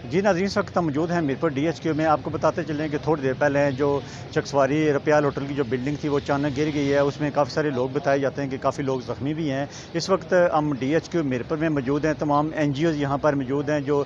जी नाज़रीन, इस वक्त हम मौजूद हैं मीरपुर DHQ में। आपको बताते चलें कि थोड़ी देर पहले जो चकसवारी रुपयाल होटल की जो बिल्डिंग थी वो अचानक गिर गई है। उसमें काफ़ी सारे लोग बताए जाते हैं कि काफ़ी लोग ज़ख्मी भी हैं। इस वक्त हम DHQ मीरपुर में मौजूद हैं। तमाम NGOs यहाँ पर मौजूद हैं, जो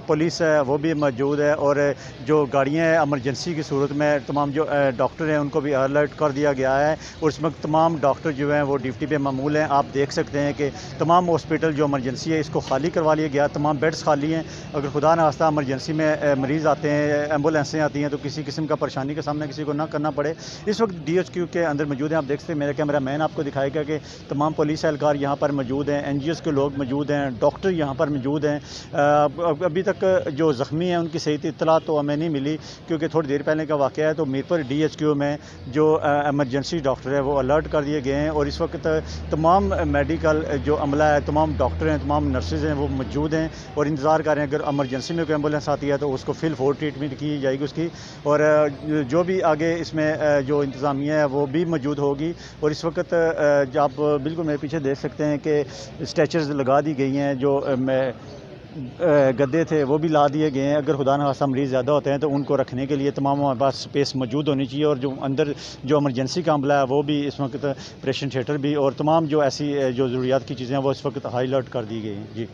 पुलिस है वो भी मौजूद है, और जो गाड़ियाँ हैं एमरजेंसी की सूरत में तमाम जो डॉक्टर हैं उनको भी अलर्ट कर दिया गया है। और इस वक्त तमाम डॉक्टर जो हैं वो ड्यूटी पर मामूल हैं। आप देख सकते हैं कि तमाम हॉस्पिटल जो एमरजेंसी है इसको खाली करवा लिया गया, तमाम बेड्स खाली हैं। अगर खुदा ना खास्ता इमरजेंसी में मरीज़ आते हैं, एम्बुलेंसें आती हैं, तो किसी किस्म का परेशानी का सामना किसी को ना करना पड़े। इस वक्त DHQ के अंदर मौजूद हैं। आप देख सकते हैं, मेरा कैमरा मैन आपको दिखाएगा कि तमाम पुलिस एहलकार यहाँ पर मौजूद हैं, NGOs के लोग मौजूद हैं, डॉक्टर यहाँ पर मौजूद हैं। अभी तक जो ज़ख्मी हैं उनकी सही इत्तला तो हमें नहीं मिली, क्योंकि थोड़ी देर पहले का वाक़या है। तो मीरपुर DHQ में जो एमरजेंसी डॉक्टर है वो अलर्ट कर दिए गए हैं, और इस वक्त तमाम मेडिकल जो अमला है, तमाम डॉक्टर हैं, तमाम नर्सेज हैं वो मौजूद हैं और इंतज़ार कर रहे हैं। अगर एमरजेंसी में कोई एम्बुलेंस आती है तो उसको फिल फॉर ट्रीटमेंट की जाएगी उसकी, और जो भी आगे इसमें जो इंतज़ामिया है वो भी मौजूद होगी। और इस वक्त आप बिल्कुल मेरे पीछे देख सकते हैं कि स्ट्रेचर्स लगा दी गई हैं, जो गद्दे थे वो भी ला दिए गए हैं। अगर खुदा न खास्ता मरीज़ ज़्यादा होते हैं तो उनको रखने के लिए तमाम हमारे पास स्पेस मौजूद होनी चाहिए। और जो अंदर जो एमरजेंसी का अमला है वो भी इस वक्त ऑपरेशन थिएटर भी और तमाम जो ऐसी जो ज़रूरियात की चीज़ें हैं वो इस वक्त हाई अलर्ट कर दी गई हैं। जी।